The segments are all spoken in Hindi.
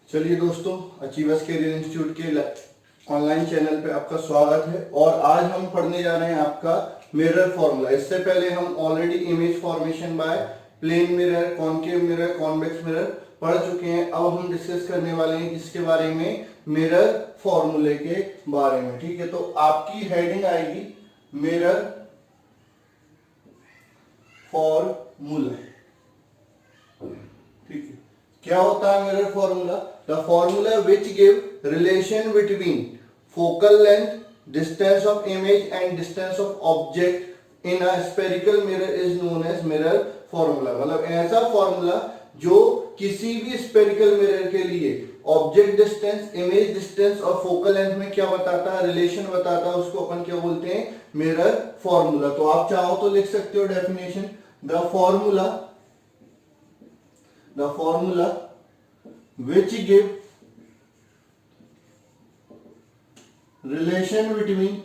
चलिए दोस्तों, अचीवर्स कैरियर इंस्टीट्यूट के ऑनलाइन चैनल पे आपका स्वागत है। और आज हम पढ़ने जा रहे हैं आपका मिरर फॉर्मूला। इससे पहले हम already image formation by plane mirror, concave mirror, convex mirror पढ़ चुके हैं। अब हम डिस्कस करने वाले हैं किसके बारे में, मिरर फॉर्मूले के बारे में। ठीक है, तो आपकी हेडिंग आएगी मिरर फॉर्मूला। ठीक है, क्या होता है mirror formula? The formula which give relation between focal length, distance of image and distance of object in a spherical mirror is known as mirror formula. मतलब ऐसा फॉर्मूला जो किसी भी स्फेरिकल मिरर के लिए ऑब्जेक्ट डिस्टेंस, इमेज डिस्टेंस और फोकल लेंथ में क्या बताता है, रिलेशन बताता है, उसको अपन क्या बोलते हैं, मिरर फॉर्मूला। तो आप चाहो तो लिख सकते हो definition, the formula which give relation between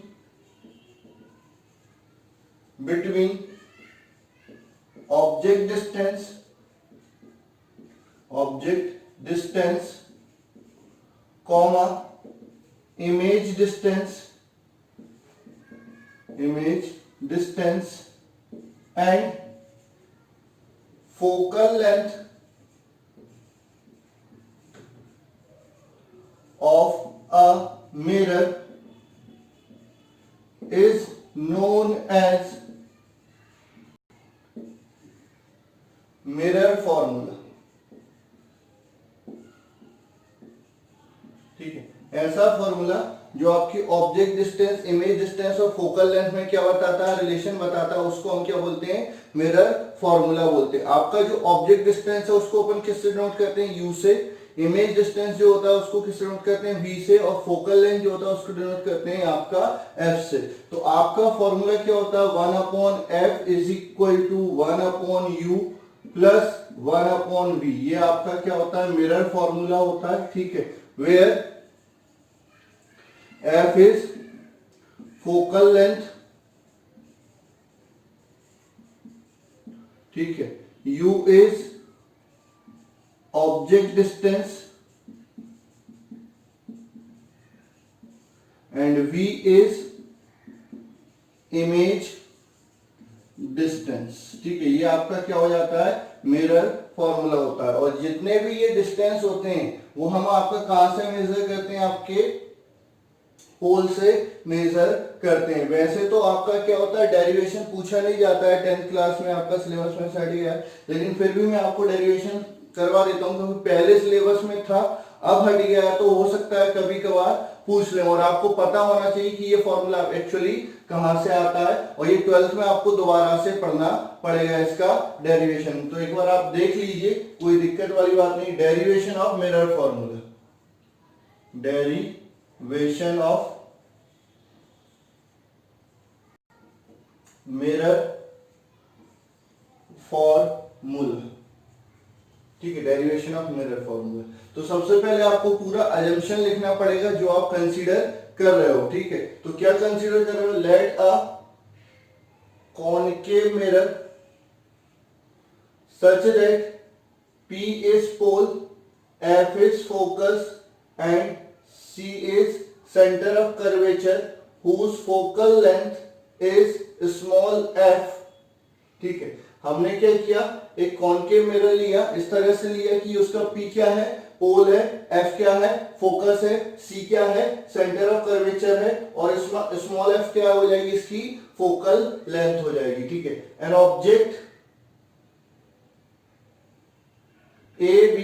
object distance comma image distance and focal length of a mirror is known as mirror formula. ठीक है, ऐसा फॉर्मूला जो आपकी ऑब्जेक्ट डिस्टेंस, इमेज डिस्टेंस और फोकल लेंथ में क्या बताता है, रिलेशन बताता है, उसको हम क्या बोलते हैं, मिरर फॉर्मूला बोलते हैं। आपका जो ऑब्जेक्ट डिस्टेंस है उसको अपन किससे डिनोट करते हैं, यू से। इमेज डिस्टेंस जो होता है उसको किससे डिनोट करते हैं, वी से। और फोकल लेंथ जो होता है उसको डिनोट करते हैं आपका एफ से। तो आपका फॉर्मूला क्या होता है, 1/f is equal to 1/u plus 1/v। ये आपका क्या होता है, मिरर फॉर्मूला होता है। ठीक है, where f is focal length, ठीक है, u is object distance and v is image distance। ठीक है, ये आपका क्या हो जाता है, मिरर फॉर्मूला होता है। और जितने भी ये डिस्टेंस होते हैं वो हम आपका कहां से मेजर करते हैं, आपके पोल से मेजर करते हैं। वैसे तो आपका क्या होता है, डेरिवेशन पूछा नहीं जाता है 10th क्लास में, आपका सिलेबस में स्टडी है, लेकिन फिर भी मैं आपको डेरिवेशन करवा देता हूं क्योंकि पहले सिलेबस में था, अब हट गया है, तो हो सकता है कभी कभार पूछ ले। और आपको पता होना चाहिए कि ये फॉर्मूला एक्चुअली कहां से आता है, और ये 12th में आपको दोबारा से पढ़ना पड़ेगा इसका डेरिवेशन। तो एक बार आप देख लीजिए, कोई दिक्कत वाली बात नहीं। Derivation of mirror formula, derivation of mirror formula. ठीक है, डेरिवेशन ऑफ मिरर फॉर्मूला। तो सबसे पहले आपको पूरा अजम्पशन लिखना पड़ेगा जो आप कंसीडर कर रहे हो। ठीक है, तो क्या कंसीडर कर रहे हो, let a concave mirror such that P is pole, F is focus and C is center of curvature whose focal length is small f। ठीक है, हमने क्या किया, एक कॉनकेव मिरर लिया, इस तरह से लिया कि उसका P क्या है, पोल है, F क्या है, फोकस है, C क्या है, सेंटर ऑफ कर्वेचर है, और स्मॉल f क्या हो जाएगी, इसकी फोकल लेंथ हो जाएगी। ठीक है, an object AB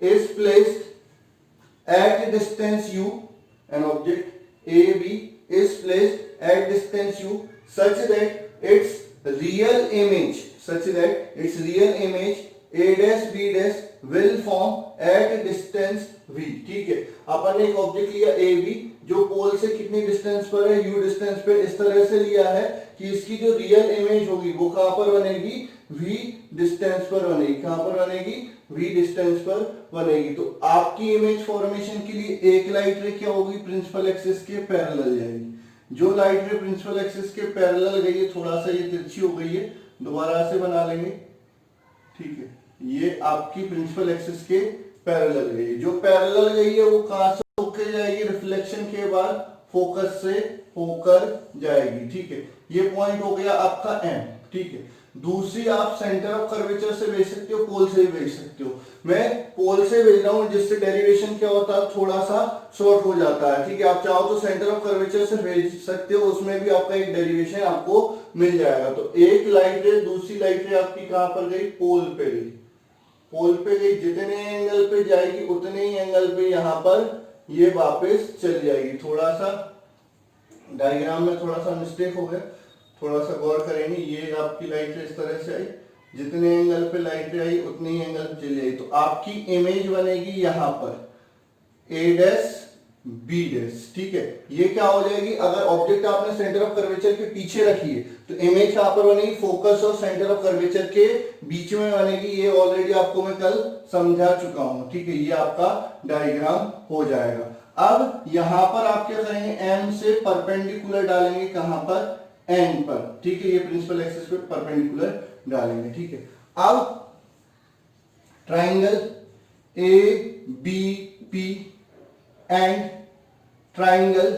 is placed at distance u, an object AB is placed at distance u such that its real image a dash b dash will form at distance v। ठीक है, अपन ने एक ऑब्जेक्ट लिया AB जो पोल से कितनी डिस्टेंस पर है, u डिस्टेंस पे, इस तरह से लिया है कि इसकी जो रियल इमेज होगी वो कहां पर बनेगी, v डिस्टेंस पर बनेगी। कहां पर बनेगी, v डिस्टेंस पर बनेगी। तो आपकी इमेज फॉर्मेशन के लिए एक लाइट रे क्या होगी, प्रिंसिपल एक्सिस के पैरेलल जाएगी। जो लाइट रे प्रिंसिपल एक्सिस के पैरेलल गई है, थोड़ा सा ये तिरछी हो गई है, दोबारा से बना लेंगे। ठीक है, ये आपकी प्रिंसिपल एक्सिस के पैरेलल गई। जो पैरेलल गई है वो कहां से होके जाएगी, रिफ्लेक्शन के बाद फोकस से होकर जाएगी, ठीक है। ये पॉइंट हो गया आपका एम, ठीक है। दूसरी आप सेंटर ऑफ कर्वेचर से भेज सकते हो, पोल से भी भेज सकते हो। मैं पोल से भेज रहा हूं जिससे डेरिवेशन क्या होता है, थोड़ा सा शॉर्ट हो जाता है, ठीक है। आप चाहो तो सेंटर ऑफ कर्वेचर से भेज सकते हो, उसमें भी आपका एक डेरिवेशन आपको मिल जाएगा। तो एक लाइट रे दूसरी लाइट रे आपकी कहां पर गई, पोल पे गई। पोल पे गई, जितने एंगल पे जाएगी उतने ही एंगल पे यहां पर ये वापस चली जाएगी। थोड़ा सा डायग्राम में थोड़ा सा मिस्टेक हो गया, थोड़ा सा गौर करेंगे। ये आपकी लाइट इस तरह से आई, जितने एंगल पे लाइट आई उतनी ही एंगल पे चली आई। तो आपकी इमेज बनेगी यहां पर ए डैश बी डैश, ठीक है। ये क्या हो जाएगी, अगर ऑब्जेक्ट आपने सेंटर ऑफ कर्वेचर के पीछे रखी है तो इमेज कहां पर बनेगी, फोकस और सेंटर ऑफ कर्वेचर के बीच में बनेगी। ये ऑलरेडी आपको मैं कल समझा चुका हूं, ठीक है। ये आपका डायग्राम हो जाएगा। अब यहां पर आप क्या करेंगे, एम से परपेंडिकुलर डालेंगे, कहां पर, एन पर, ठीक है। ये प्रिंसिपल एक्सिस पे परपेंडिकुलर डालेंगे, ठीक है। अब triangle A B P and triangle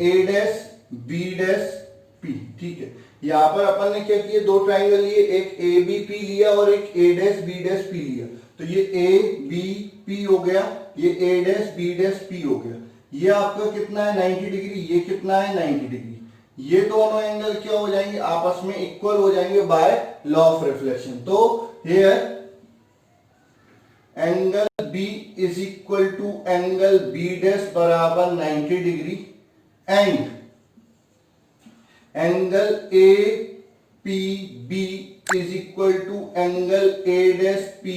A dash B dash P, ठीक है। यहां पर अपन ने क्या किया, दो ट्राइंगल लिए, एक ए बी पी लिया और एक ए डैश बी डैश पी लिया। तो ये ए बी पी हो गया, ये ए डैश बी डैश पी हो गया। ये आपका कितना है, 90 डिग्री। ये कितना है, 90 डिग्री। ये दोनों एंगल क्या हो जाएंगे, आपस में इक्वल हो जाएंगे बाय लॉ ऑफ रिफ्लेक्शन। तो here angle B is equal to angle B dash बराबर 90 degree and angle A P B is equal to angle A dash P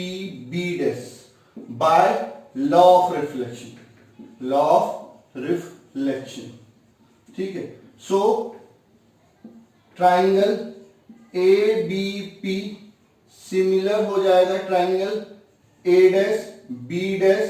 B dash by law of reflection, law of reflection, ठीक है। So triangle A B P similar हो जाएगा triangle A dash B dash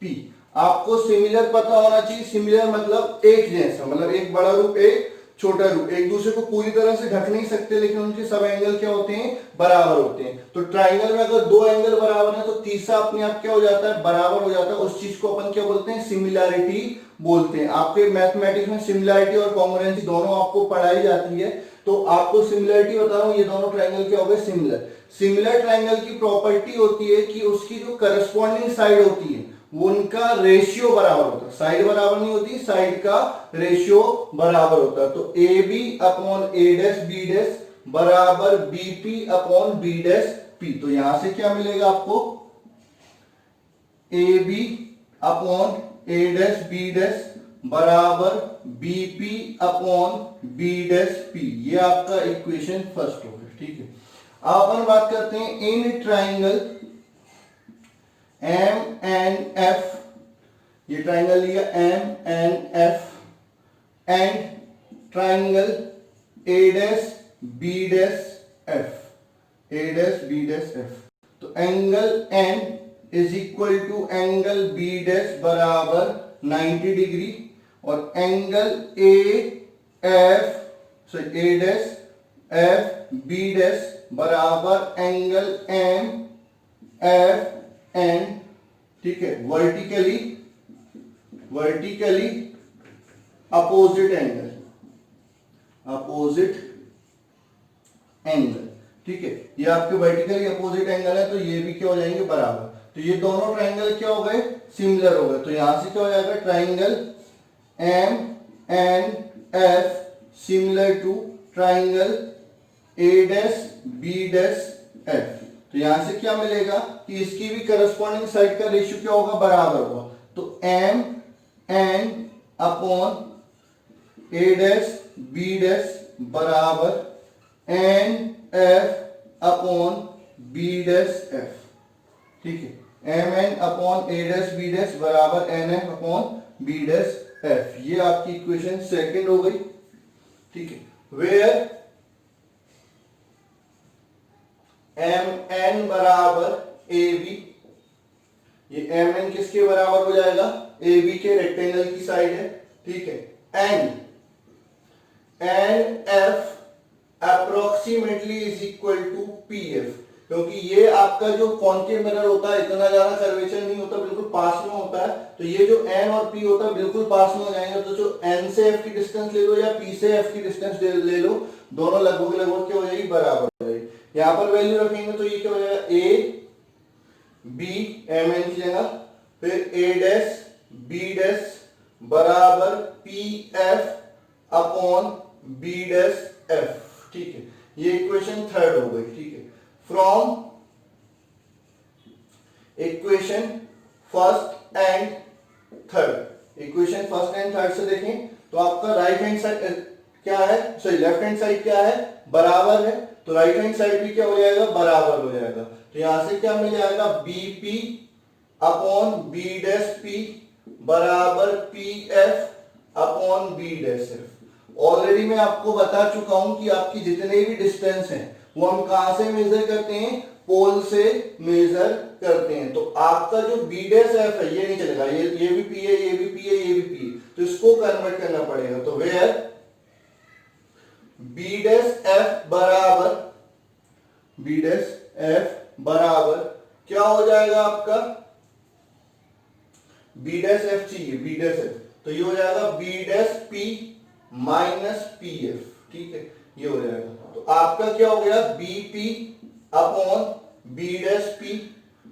P. आपको सिमिलर पता होना चाहिए। सिमिलर मतलब एक जैसा, मतलब एक बड़ा रूप एक छोटा रूप, एक दूसरे को पूरी तरह से ढक नहीं सकते, लेकिन उनके सब एंगल क्या होते हैं, बराबर होते हैं। तो ट्राइंगल में अगर दो एंगल बराबर है तो तीसरा अपने आप क्या हो जाता है, बराबर हो जाता है। उस चीज को अपन क्या बोलते हैं, सिमिलैरिटी बोलते हैं। आपके मैथमेटिक्स में सिमिलैरिटी और कॉन्ग्रुएंसी दोनों आपको पढ़ाई जाती है। तो आपको सिमिलैरिटी बता रहा हूं, ये दोनों ट्राइंगल क्या हो गए, सिमिलर। सिमिलर ट्राइंगल की प्रॉपर्टी होती है कि उसकी जो करस्पॉन्डिंग साइड होती है वो उनका रेशियो बराबर होता है। साइड बराबर नहीं होती, साइड का रेशियो बराबर होता है। तो A B upon A dash B dash बराबर B P upon B dash P. तो यहां से क्या मिलेगा आपको, A B upon A dash B dash बराबर B P upon B dash P. ये आपका इक्वेशन फर्स्ट हो गया, ठीक है। अब अपन बात करते हैं in triangle M N F, ये ट्राइंगल लिया M N F and triangle A dash B dash F, A dash B dash F. तो angle N is equal to angle B dash बराबर 90 डिग्री और angle A F sorry A dash F B dash बराबर एंगल एम एफ एन, ठीक है। Vertically opposite angle, opposite angle, ठीक है। ये आपके वर्टिकली अपोजिट एंगल है, तो ये भी क्या हो जाएंगे, बराबर। तो ये दोनों ट्राइंगल क्या हो गए, सिमिलर हो गए। तो यहां से क्या हो जाएगा, triangle M N F similar to triangle A dash B dash F. तो यहां से क्या मिलेगा कि इसकी भी करस्पॉन्डिंग साइड का रेशियो क्या होगा, बराबर होगा। तो M N upon A dash B dash बराबर N F upon B dash F, ठीक है। M N upon A dash B dash बराबर N F upon B dash F. ये आपकी इक्वेशन सेकंड हो गई, ठीक है। वेयर एम एन बराबर ए बी, ये एम एन किसके बराबर हो जाएगा, ए बी के रेक्टेंगल की साइड है, ठीक है। N N F approximately is equal to P F, क्योंकि ये आपका जो कॉनकेव मिरर होता है इतना ज्यादा कर्वेचर नहीं होता, बिल्कुल पास में होता है। तो ये जो n और p होता है बिल्कुल पास में हो जाएंगे। तो जो n से f की डिस्टेंस ले लो या p से f की डिस्टेंस ले लो, दोनों लगभग लगभग क्या हो जाएगी, बराबर हो जाएगी। यहाँ पर वैल्यू रखेंगे तो ये क्या हो जाएगा, a b m n की जगह, फिर a डैश b डैश बराबर p f upon b dash f। ठीक है, ये इक्वेशन थर्ड हो गई। ठीक है, from equation first and third, equation first and third से देखें तो आपका राइट हैंड साइड क्या है, सॉरी लेफ्ट हैंड साइड क्या है, बराबर है। तो राइट हैंड साइड भी क्या हो जाएगा, बराबर हो जाएगा। तो यहां से क्या मिल जाएगा, bp upon b dash p बराबर pf upon b dash f। Already मैं आपको बता चुका हूं कि आपकी जितने भी डिस्टेंस हैं वो हम कहां से मेजर करते हैं, पोल से मेजर करते हैं। तो आपका जो b डैश f है ये नहीं चलेगा, ये भी p है, ये भी p है, ये भी p है, तो इसको कन्वर्ट करना पड़ेगा। तो वेयर b डैश f बराबर, b डैश f बराबर क्या हो जाएगा आपका, b डैश f चाहिए, b डैश f, तो ये हो जाएगा b dash p minus pf। ठीक है, ये हो जाएगा। तो आपका क्या हो गया, bp upon b dash p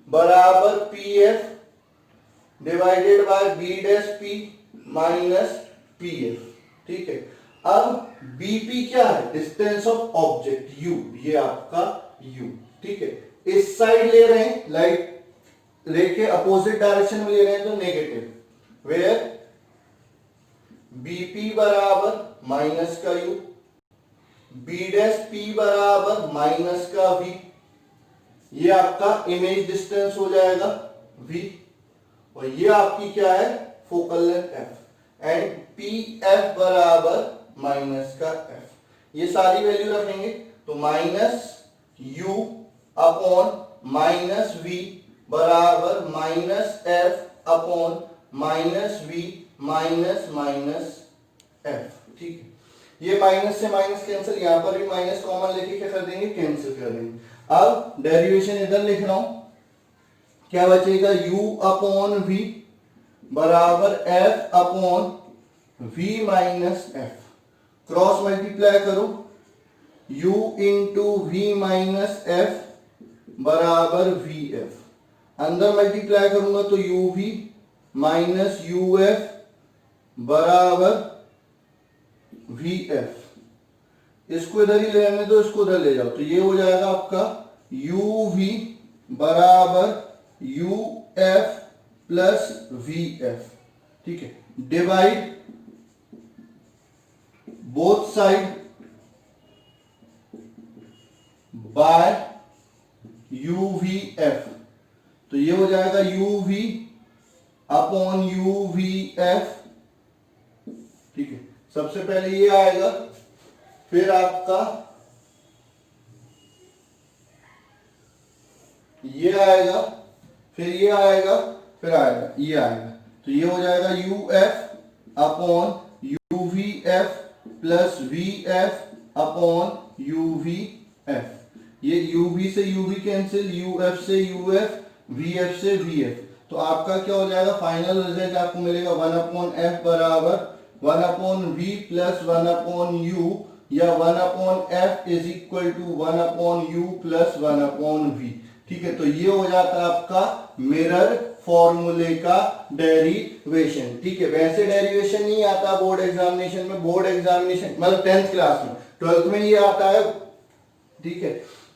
बराबर pf divided by b dash p minus pf। ठीक है, अब bp क्या है, डिस्टेंस ऑफ ऑब्जेक्ट u, ये आपका u। ठीक है, इस साइड ले रहे हैं, लाइट रे के अपोजिट डायरेक्शन में ले रहे हैं तो नेगेटिव, वेयर bp बराबर माइनस का u, b डैश p बराबर माइनस का v, ये आपका इमेज डिस्टेंस हो जाएगा v, और ये आपकी क्या है, focal length f, and pf बराबर माइनस का f। ये सारी वैल्यू रखेंगे तो minus u upon minus v बराबर minus f upon minus v minus minus f। ठीक है, ये माइनस से माइनस कैंसिल, यहां पर भी माइनस कॉमन लेके क्या कर देंगे, कैंसिल कर देंगे। अब डेरिवेशन इधर लिख रहा हूं, क्या बचेगा, u अपॉन v बराबर f upon v minus f, cross multiply करो, u into v minus f बराबर vf, अंदर मल्टीप्लाई करूंगा तो uv माइनस uf बराबर vf, इसको इधर ही ले आने दो, इसको उधर ले जाओ, तो ये हो जाएगा आपका uv बराबर uf प्लस vf। ठीक है, divide both side by uvf, तो ये हो जाएगा uv अपॉन uvf। ठीक है, सबसे पहले ये आएगा, फिर आपका ये आएगा, फिर ये आएगा, फिर आएगा ये आएगा, तो ये हो जाएगा uf upon uvf plus vf upon uvf। ये uv से uv कैंसिल, uf से uf, vf से vf, तो आपका क्या हो जाएगा, फाइनल रिजल्ट आपको मिलेगा 1 अपॉन f बराबर 1 upon v plus 1 upon u, या 1 upon f is equal to 1 upon u plus 1 upon v। ठीक है, तो ये हो जाता है आपका मिरर फॉर्मूले का डेरिवेशन। ठीक है, वैसे डेरिवेशन नहीं आता बोर्ड एग्जामिनेशन में, बोर्ड एग्जामिनेशन मतलब 10th क्लास में, 12th में ये आता है। ठीक है,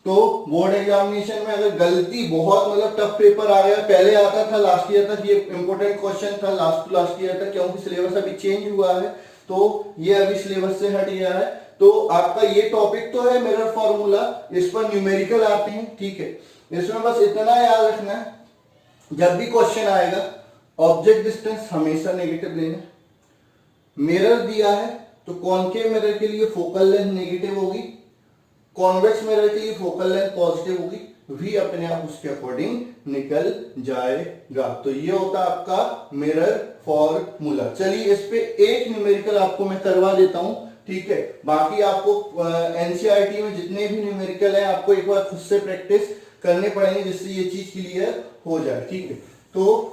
तो बोर्ड एग्जामिनेशन में अगर गलती बहुत मतलब टफ पेपर आ गया, पहले आता था लास्ट ईयर तक, ये इंपॉर्टेंट क्वेश्चन था लास्ट ईयर तक, क्योंकि सिलेबस अभी चेंज हुआ है तो ये अभी सिलेबस से हट गया है। तो आपका ये टॉपिक तो है मिरर फॉर्मूला, इस पर न्यूमेरिकल आते हैं। ठीक है, इसमें बस इतना याद रखना है, जब भी क्वेश्चन आएगा ऑब्जेक्ट डिस्टेंस हमेशा नेगेटिव लेना। मिरर दिया है तो कॉनकेव मिरर के लिए फोकल लेंथ नेगेटिव होगी, कॉन्वेक्स मिरर के लिए फोकल लेंथ पॉजिटिव होगी, v अपने आप उसके अकॉर्डिंग निकल जाएगा। तो ये होता है आपका मिरर फॉर्मूला। चलिए इस पे एक न्यूमेरिकल आपको मैं करवा देता हूं। ठीक है, बाकी आपको एनसीईआरटी में जितने भी न्यूमेरिकल है आपको एक बार खुद से प्रैक्टिस करने पड़ेंगे जिससे ये चीज क्लियर हो जाए। ठीक है, तो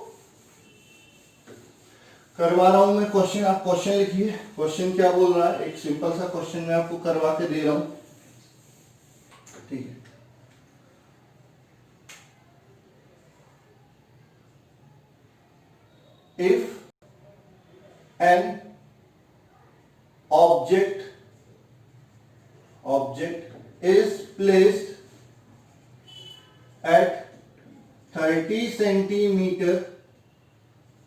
करवा रहा हूं मैं क्वेश्चन, आप क्वेश्चन लिखिए। क्वेश्चन क्या बोल रहा है, एक सिंपल सा क्वेश्चन मैं आपको करवा के दे रहा हूं। ठीक है, if an object is placed at 30 centimeter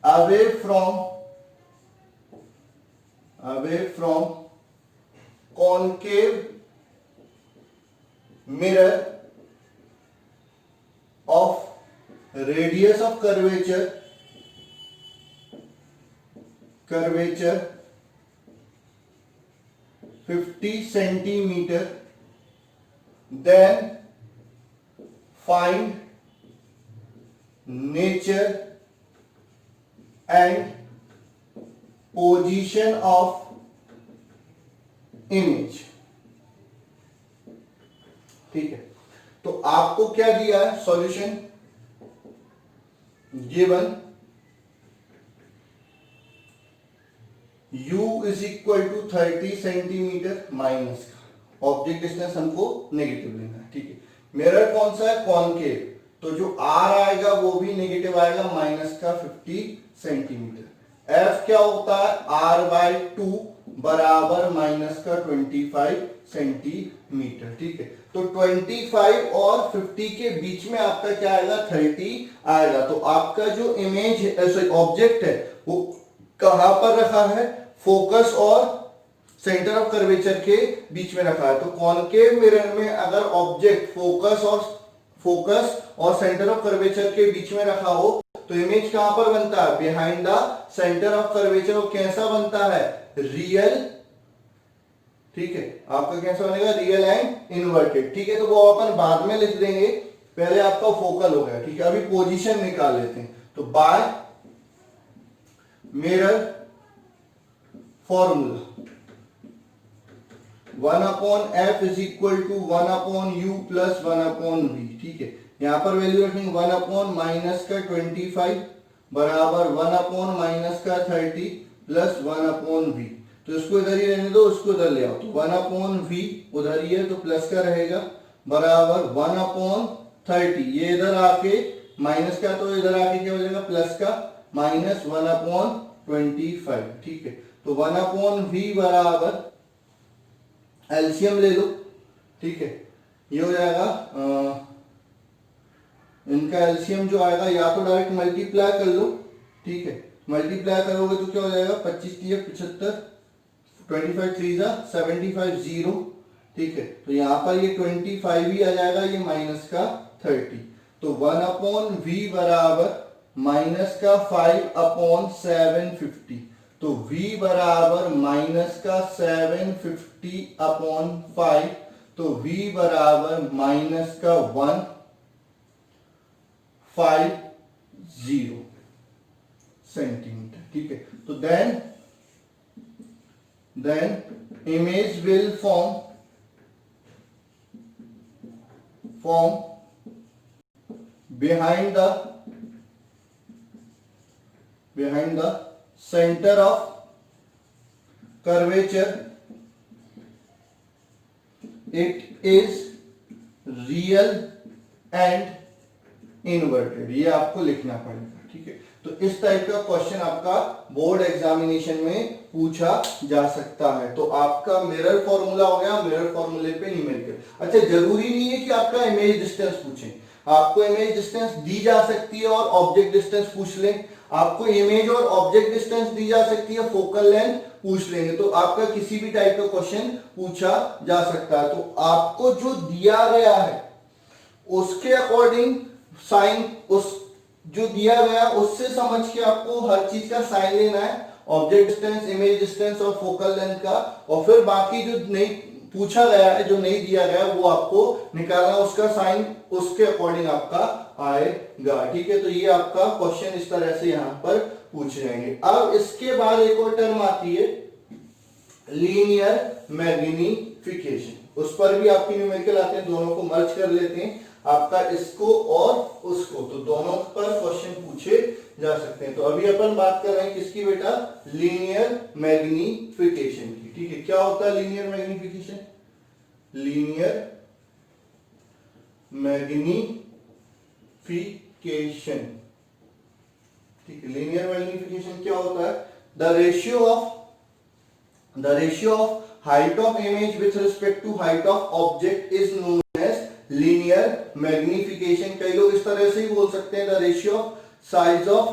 away from concave mirror of radius of curvature 50 centimeter, then find nature and position of image। ठीक है, तो आपको क्या दिया है solution, given u is equal to 30 centimetre minus का ऑब्जेक्ट डिस्टेंस हमको नेगेटिव लेना है। ठीक है, मिरर कौन सा है, कॉनकेव, तो जो r आएगा वो भी नेगेटिव आएगा, माइनस का 50 सेंटीमीटर। f क्या होता है, r/2 बराबर माइनस का 25 सेंटीमीटर। ठीक है, तो 25 और 50 के बीच में आपका क्या आएगा, 30 आएगा। तो आपका जो इमेज है, ऑब्जेक्ट है, वो कहां पर रखा है, फोकस और सेंटर ऑफ कर्वेचर के बीच में रखा है। तो कॉनकेव मिरर में अगर ऑब्जेक्ट फोकस और सेंटर ऑफ कर्वेचर के बीच में रखा हो तो इमेज कहां पर बनता है, behind the centre of curvature. और कैसा बनता है, रियल। ठीक है, आपका कैसा बनेगा, रियल एंड इनवर्टेड। ठीक है, तो वो अपन बाद में लिख देंगे, पहले आपका फोकल हो गया। ठीक है, अभी पोजीशन निकाल लेते हैं। तो by mirror formula 1/f is equal to 1/u plus 1/v। ठीक है, यहां पर वैल्यू रखेंगे 1/ माइनस का 25 बराबर 1/ माइनस का 30 प्लस 1/v। तो इसको इधर ही रहने दो, उसको इधर ले आओ। तो 1/v उधर ही है तो प्लस का रहेगा बराबर 1/30। ये इधर आके माइनस का, तो इधर आके क्या हो जाएगा, प्लस का माइनस 1/25। ठीक है, तो 1/v बराबर एलसीएम ले लो। ठीक है, ये हो जाएगा इनका एलसीएम जो आएगा, या तो डायरेक्ट मल्टीप्लाई कर लो। ठीक है, मल्टीप्लाई करोगे तो क्या हो जाएगा, 25 3 75, 25 3 75 0। ठीक है, तो यहां पर ये 25 ही आ जाएगा, ये माइनस का 30। तो 1/v बराबर माइनस का 5/750। तो v बराबर माइनस का 750/5। तो v बराबर माइनस का 150 सेंटीमीटर। ठीक है, तो then image will form behind the center of curvature. It is real and inverted। ये आपको लिखना पड़ेगा। ठीक है, तो इस टाइप का क्वेश्चन आपका बोर्ड एग्जामिनेशन में पूछा जा सकता है। तो आपका मिरर फॉर्मूला हो गया, मिरर फॉर्मूले पे नहीं मिलकर। अच्छा, जरूरी नहीं है कि आपका इमेज डिस्टेंस पूछे, आपको इमेज डिस्टेंस दी जा सकती है और ऑब्जेक्ट डिस्टेंस पूछ लें। आपको इमेज और ऑब्जेक्ट डिस्टेंस दी जा सकती है, फोकल लेंथ पूछ लेंगे। तो आपका किसी भी टाइप का क्वेश्चन पूछा जा सकता है। तो आपको जो दिया गया है उसके अकॉर्डिंग साइन, उस जो दिया गया उससे समझ के आपको हर चीज का साइन लेना है, ऑब्जेक्ट डिस्टेंस, इमेज डिस्टेंस और फोकल लेंथ का। और फिर बाकी जो नहीं पूछा गया है, जो नहीं दिया गया, वो आपको निकालना, उसका साइन उसके अकॉर्डिंग आपका आएगा। ठीक है, तो ये आपका क्वेश्चन इस तरह से यहां पर पूछ जाएंगे। अब इसके बाद एक और टर्म आती है लीनियर मैग्नीफिकेशन। उस पर भी आपकी न्यूमेरिकल आते हैं, दोनों को मर्ज कर लेते हैं आपका इसको और उसको, तो दोनों पर क्वेश्चन पूछे जा सकते हैं। तो अभी अपन बात कर रहे हैं किसकी बेटा, लीनियर मैग्निफिकेशन की। ठीक है, क्या होता है लीनियर मैग्निफिकेशन, लीनियर मैग्निफिकेशन। ठीक है, लीनियर मैग्निफिकेशन क्या होता है, the ratio of height of image with respect to height of object is known as linear magnification. कई लोग इस तरह से ही बोल सकते हैं, the ratio of size of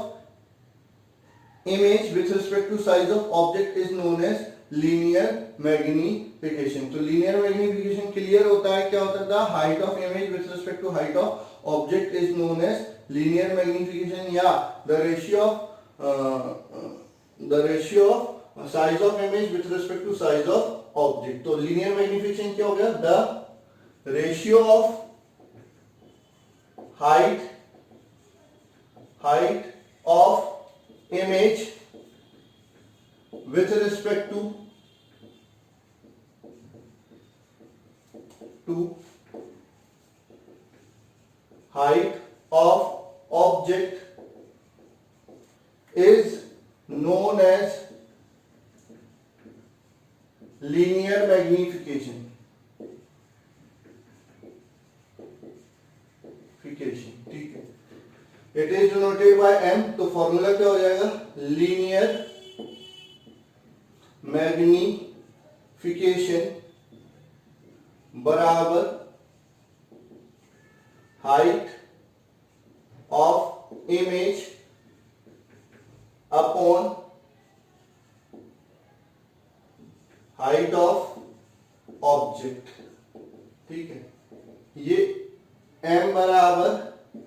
image with respect to size of object is known as linear magnification. तो लीनियर मैग्निफिकेशन क्लियर होता है, क्या होता है, the height of image with respect to height of object is known as linear magnification, या the ratio of size of image with respect to size of object. तो लीनियर मैग्निफिकेशन क्या हो गया, the ratio of height of image with respect to height of object is known as linear magnification। ठीक है, it is denoted by m, तो फॉर्मूला क्या हो जाएगा, लीनियर मैग्निफिकेशन बराबर height of image upon height of object. ठीक है, ये m बराबर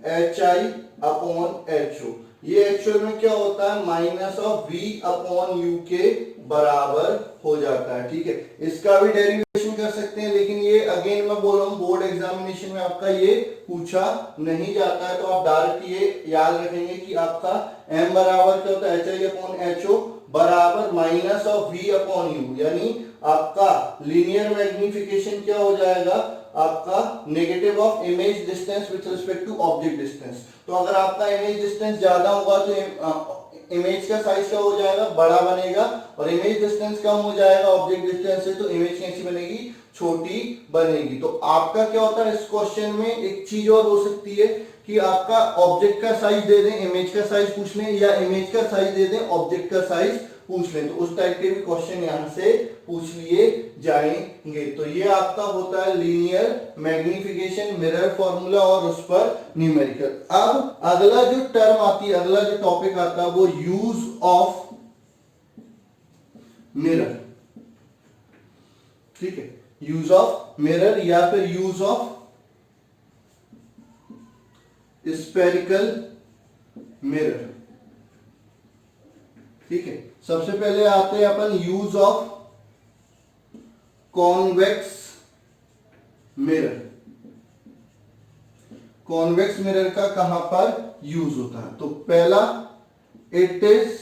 HI अपॉन HO, ये एक्चुअल में क्या होता है, minus of V upon U के बराबर हो जाता है। ठीक है, इसका भी डेरिवेशन कर सकते हैं, लेकिन ये अगेन मैं बोल रहा हूँ बोर्ड एग्जामिनेशन में आपका ये पूछा नहीं जाता है, तो आप डायरेक्ट ये याद रखेंगे कि आपका m बराबर क्या होता है, HI अपॉन HO बराबर minus of V upon U, यानी आपका लीनियर मैग्निफिकेशन क्या हो जाएगा, आपका negative of image distance with respect to object distance. तो अगर आपका इमेज डिस्टेंस ज्यादा होगा तो इमेज का साइज क्या हो जाएगा, बड़ा बनेगा, और इमेज डिस्टेंस कम हो जाएगा ऑब्जेक्ट डिस्टेंस से, तो इमेज कैसी बनेगी, छोटी बनेगी। तो आपका क्या होता है इस क्वेश्चन में, एक चीज और हो सकती है कि आपका ऑब्जेक्ट का साइज दे दें, इमेज का साइज पूछ लें, या इमेज का साइज दे दें, ऑब्जेक्ट का साइज पूछ लें, तो उस टाइप के भी क्वेश्चन यहां से पूछ लिए जाएंगे। तो ये आपका होता है लीनियर मैग्निफिकेशन, मिरर फॉर्मूला और उस पर न्यूमेरिकल। अब अगला जो टर्म आती है, अगला जो टॉपिक आता है वो यूज ऑफ मिरर। ठीक है, यूज ऑफ मिरर या फिर यूज ऑफ स्फेरिकल मिरर। ठीक है, सबसे पहले आते हैं अपन use of convex mirror. Convex mirror का कहां पर यूज होता है, तो पहला, it is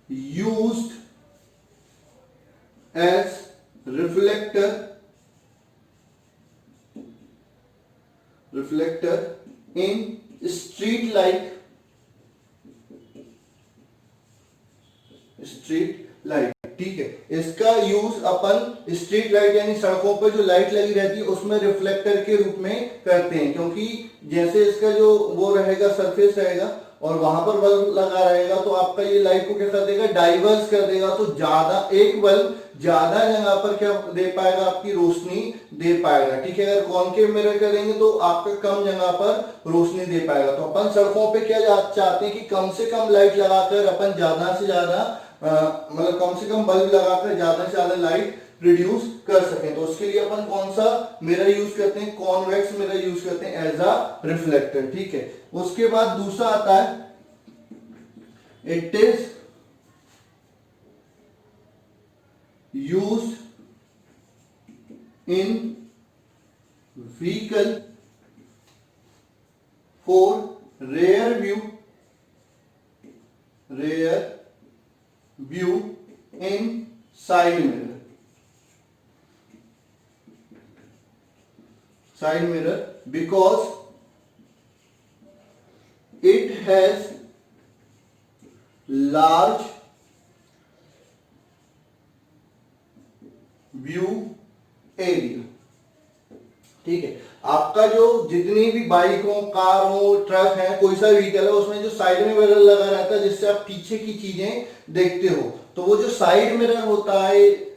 used as reflector in street light ठीक है, इसका यूज अपन स्ट्रीट लाइट यानी सड़कों पर जो लाइट लगी रहती है उसमें रिफ्लेक्टर के रूप में करते हैं, क्योंकि जैसे इसका जो वो रहेगा, सरफेस रहेगा और वहां पर बल्ब लगा रहेगा, तो आपका ये लाइट को क्या कर देगा, डाइवर्स कर देगा, तो ज्यादा एक बल्ब ज्यादा जगह पर क्या दे पाएगा, आपकी रोशनी दे पाएगा। ठीक है, अगर कॉनकेव मिरर करेंगे तो आपका कम जगह पर रोशनी दे पाएगा। तो अपन सड़कों पे क्या चाहते हैं कि कम से कम लाइट लगाकर अपन ज्यादा से ज्यादा मतलब कम से कम बल्ब लगाकर ज्यादा से ज्यादा लाइट रिड्यूस कर सकें। तो उसके लिए अपन कौन सा मिरर यूज करते हैं, कॉन्वेक्स मिरर यूज करते हैं एज अ रिफ्लेक्टर। ठीक है, उसके बाद दूसरा आता है, it is used in vehicle for rear view in side mirror. Side mirror because it has large view area. ठीक है, आपका जो जितनी भी बाइक हो, कार हो, ट्रक है, कोई सा व्हीकल है, उसमें जो साइड में मिरर लगा रहता है जिससे आप पीछे की चीजें देखते हो, तो वो जो साइड मिरर होता है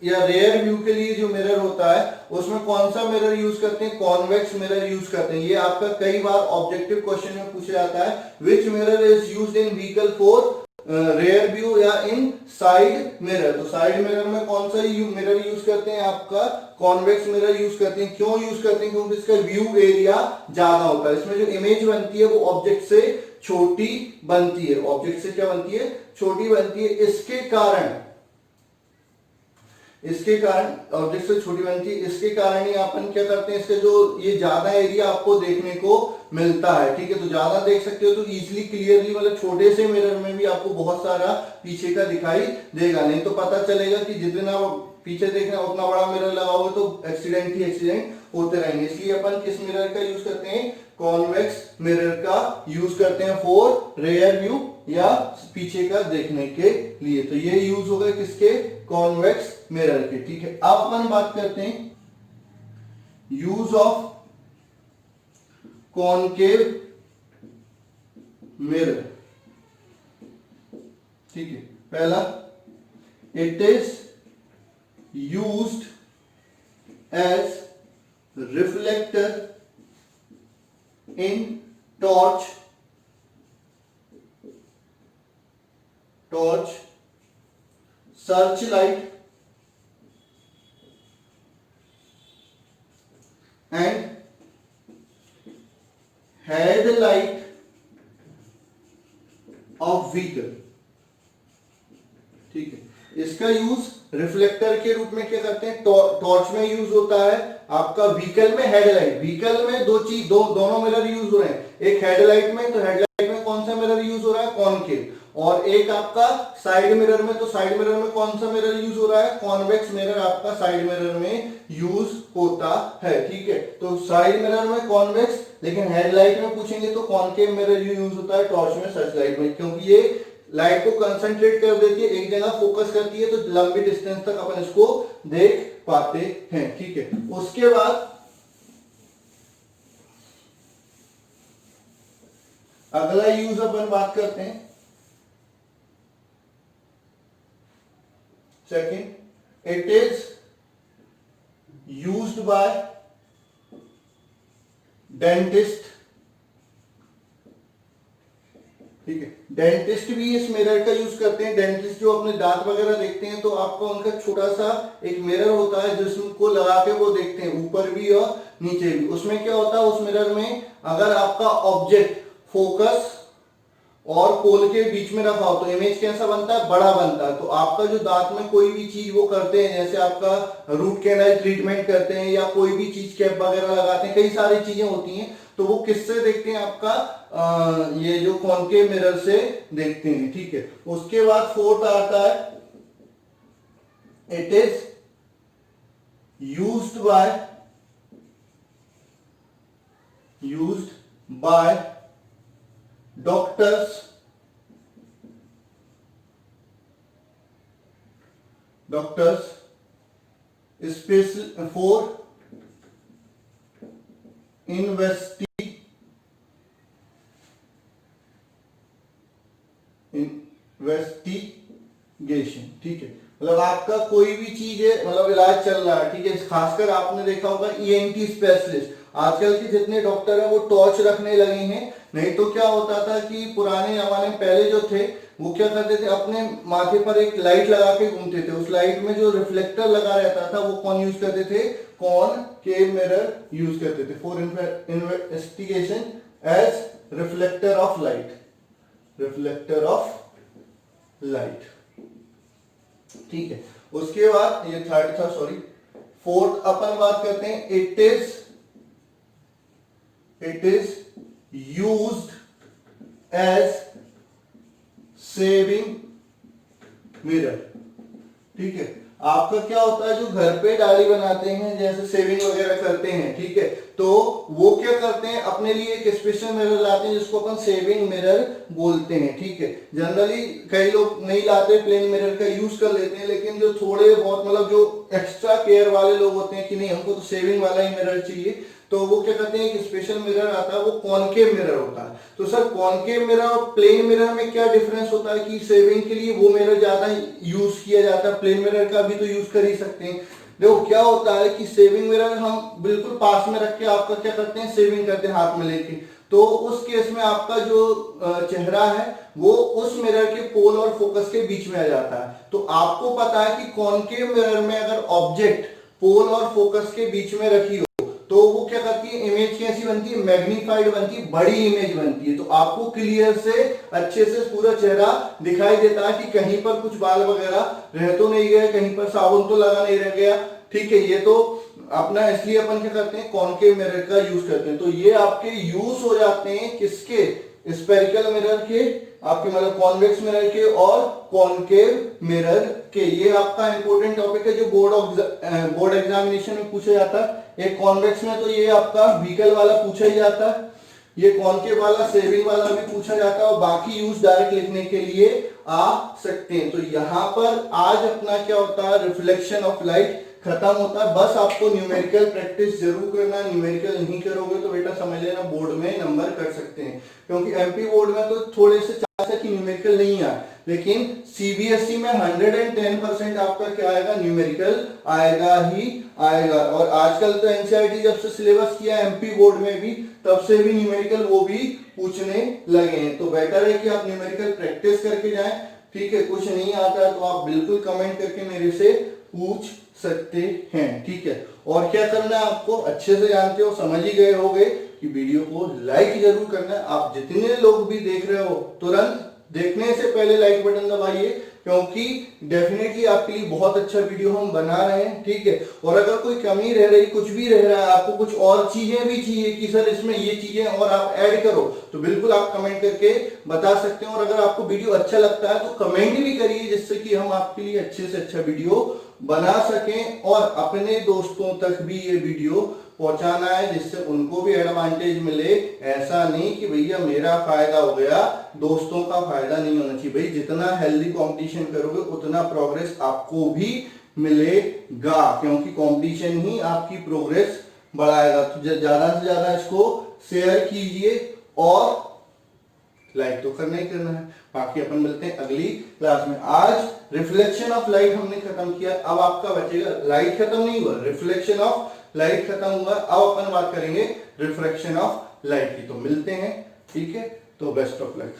या रेयर व्यू के लिए जो मिरर होता है उसमें कौन सा मिरर यूज करते हैं, कॉन्वेक्स मिरर यूज करते हैं। ये आपका कई बार ऑब्जेक्टिव क्वेश्चन में पूछा जाता है, विच mirror is used in vehicle for rear view या इन साइड मिरर। तो साइड मिरर में कौन सा मिरर यूज करते हैं, आपका कॉन्वेक्स मिरर यूज करते हैं। क्यों यूज करते हैं, क्योंकि इसका व्यू एरिया ज्यादा होता है, इसमें जो इमेज बनती है वो ऑब्जेक्ट से छोटी बनती है, ऑब्जेक्ट से क्या बनती है, छोटी बनती है। इसके कारण ऑब्जेक्ट से छोटी बनती है, इसके कारण ही अपन क्या करते हैं, इसके जो ये ज्यादा एरिया आपको देखने को मिलता है। ठीक है, तो ज्यादा देख सकते हो तो इजीली क्लियरली, मतलब छोटे से मिरर में भी आपको बहुत सारा पीछे का दिखाई देगा। नहीं तो पता चलेगा कि जितना पीछे देखना उतना बड़ा मिरर लगा हुआ तो एक्सीडेंट ही एक्सीडेंट होते रहेंगे। इसलिए अपन किस मिरर का यूज करते हैं, कॉन्वेक्स मिरर का यूज करते हैं फॉर रेयर व्यू या पीछे का देखने के लिए। तो ये यूज हो गए किसके, कॉन्वेक्स मिरर के। ठीक है, अब अपन बात करते हैं यूज ऑफ कॉनकेव मिरर। ठीक है, पहला, it is used as reflector in torch search light and headlight of vehicle. ठीक है, इसका यूज रिफ्लेक्टर के रूप में क्या करते हैं, टॉर्च में यूज होता है, आपका व्हीकल में हेडलाइट, व्हीकल में दोनों मिरर यूज हो रहे हैं। एक हेडलाइट में, तो हेडलाइट में कौन सा मिरर यूज हो रहा है, कॉनकेव, और एक आपका साइड मिरर में, तो साइड मिरर में कौन सा मिरर यूज हो रहा है, कॉन्वेक्स मिरर आपका साइड मिरर में यूज होता है। ठीक है, तो साइड मिरर में कॉन्वेक्स, लेकिन हेडलाइट में पूछेंगे तो कॉनकेव मिरर यूज होता है, टॉर्च में सर्च लाइट में, क्योंकि ये लाइट को कंसंट्रेट कर देती है, एक जगह फोकस करती है, तो लंबी डिस्टेंस तक अपन इसको देख पाते हैं। ठीक है, उसके बाद अगला यूज अपन बात करते हैं, second, it is used by dentist. ठीक है, डेंटिस्ट भी इस मिरर का यूज करते हैं। डेंटिस्ट जो अपने दांत वगैरह देखते हैं तो आपको उनका छोटा सा एक मिरर होता है जिसको लगा के वो देखते हैं, ऊपर भी और नीचे भी। उसमें क्या होता है, उस मिरर में अगर आपका ऑब्जेक्ट फोकस और पोल के बीच में रखा हो तो इमेज कैसा बनता है, बड़ा बनता है। तो आपका जो दांत में कोई भी चीज वो करते हैं, जैसे आपका रूट कैनाल ट्रीटमेंट करते हैं या कोई भी चीज कैप वगैरह लगाते हैं, कई सारी चीजें होती हैं, तो वो किससे देखते हैं, आपका ये जो कॉनकेव मिरर से देखते हैं। ठीक है, उसके बाद फोर्थ आता है, it is used by doctors special for investigation. ठीक है, मतलब आपका कोई भी चीज है, मतलब इलाज चल रहा है। ठीक है, खासकर आपने देखा होगा ईएनटी स्पेशलिस्ट, आजकल के जितने डॉक्टर हैं वो टॉर्च रखने लगे हैं। नहीं तो क्या होता था कि पुराने जमाने में पहले जो थे वो क्या करते थे, अपने माथे पर एक लाइट लगा के घूमते थे, उस लाइट में जो रिफ्लेक्टर लगा रहता था वो कौन यूज करते थे, कॉनकेव मिरर यूज करते थे for investigation as reflector of light. ठीक है, उसके बाद ये थर्ड था, सॉरी फोर्थ अपन बात करते हैं, it is used as shaving mirror. ठीक है, आपका क्या होता है, जो घर पे डाली बनाते हैं, जैसे सेविंग वगैरह करते हैं, ठीक है, तो वो क्या करते हैं, अपने लिए एक स्पेशल मिरर लाते हैं जिसको अपन सेविंग मिरर बोलते हैं। ठीक है, जनरली कई लोग नहीं लाते, प्लेन मिरर का यूज कर लेते हैं, लेकिन जो थोड़े बहुत मतलब जो एक्स्ट्रा केयर वाले लोग होते हैं कि नहीं हमको तो सेविंग वाला ही मिरर चाहिए, तो वो क्या करते हैं, एक स्पेशल मिरर आता है, वो कॉनकेव मिरर होता है। तो सर कॉनकेव मिरर और प्लेन मिरर में क्या डिफरेंस होता है कि सेविंग के लिए वो मिरर ज्यादा यूज किया जाता है, प्लेन मिरर का भी तो यूज कर ही सकते हैं। देखो क्या होता है कि सेविंग मिरर हम बिल्कुल पास में रख के आपका क्या करते हैं, सेविंग करते हैं हाथ में लेके, तो उस केस में आपका जो चेहरा है वो उस मिरर के पोल और फोकस के बीच में आ जाता है। तो आपको पता है कि कॉनकेव मिरर में अगर ऑब्जेक्ट पोल और फोकस के बीच में रखी हो तो वो क्या करती है, इमेज कैसी बनती है, मैग्नीफाइड बनती है, बड़ी इमेज बनती है। तो आपको क्लियर से अच्छे से पूरा चेहरा दिखाई देता है कि कहीं पर कुछ बाल वगैरह रह तो नहीं गए, कहीं पर साबुन तो लगा नहीं रह गया। ठीक है, ये तो अपना इसलिए अपन क्या करते हैं, कॉनकेव मिरर का यूज करते हैं। तो ये आपके यूज हो जाते हैं किसके, स्पेरिकल मिरर के, आपके मतलब कॉन्वेक्स मिरर के और कॉनकेव मिरर के। ये आपका इंपॉर्टेंट टॉपिक है जो बोर्ड एग्जामिनेशन में पूछा जाता है। एक कॉन्वेक्स में तो ये आपका व्हीकल वाला पूछा ही जाता है, ये कॉनकेव वाला सेविंग वाला भी पूछा जाता है, और बाकी यूज डायरेक्ट लिखने के लिए आ सकते हैं। तो यहाँ पर आज अपना क्या होता है, रिफ्लेक्शन ऑफ लाइट खत्म होता है। बस आपको न्यूमेरिकल प्रैक्टिस जरूर करना, न्यूमेरिकल नहीं करोगे तो बेटा समझ लेना बोर्ड में नंबर कर सकते हैं, क्योंकि एमपी बोर्ड में तो थोड़े से चांस है कि न्यूमेरिकल नहीं आए, लेकिन सीबीएसई में 110% आपका क्या आएगा, न्यूमेरिकल आएगा ही आएगा। और आजकल तो एनसीईआरटी जब से सिलेबस किया एमपी बोर्ड में भी, तब से भी न्यूमेरिकल वो भी पूछने लगे हैं। तो बेटर है कि आप न्यूमेरिकल प्रैक्टिस करके जाएं। ठीक है, कुछ नहीं आता है तो आप बिल्कुल कमेंट करके मेरे से पूछ सकते हैं। ठीक है, और क्या करना है आपको, अच्छे से जानते हो, समझ ही गए होगे कि वीडियो को लाइक जरूर करना है। आप जितने लोग भी देख रहे हो तुरंत देखने से पहले लाइक बटन दबाइए, क्योंकि डेफिनेटली आपके लिए बहुत अच्छा वीडियो हम बना रहे हैं। ठीक है, और अगर कोई कमी रह रही, कुछ भी रह रहा है, आपको कुछ और चीजें भी चाहिए कि सर इसमें ये चीजें और आप ऐड करो, तो बिल्कुल आप कमेंट करके बता सकते हैं। और अगर आपको वीडियो अच्छा लगता है तो कमेंट भी करिए, जिससे कि हम आपके लिए अच्छे से अच्छा वीडियो बना सकें और अपने दोस्तों तक भी ये वीडियो पहुंचाना है, जिससे उनको भी एडवांटेज मिले। ऐसा नहीं कि भैया मेरा फायदा हो गया, दोस्तों का फायदा नहीं होना चाहिए। भाई जितना हेल्दी कंपटीशन करोगे उतना प्रोग्रेस आपको भी मिलेगा, क्योंकि कंपटीशन ही आपकी प्रोग्रेस बढ़ाएगा। तो ज्यादा से ज्यादा इसको शेयर कीजिए और लाइक तो करना ही करना है। बाकी अपन मिलते हैं अगली क्लास में। आज रिफ्लेक्शन ऑफ लाइट हमने खत्म किया, अब आपका बचेगा, लाइट खत्म नहीं हुआ, रिफ्लेक्शन ऑफ लाइट खत्म हुआ, अब अपन बात करेंगे रिफ्रैक्शन ऑफ लाइट की। तो मिलते हैं, ठीक है, तो बेस्ट ऑफ लक।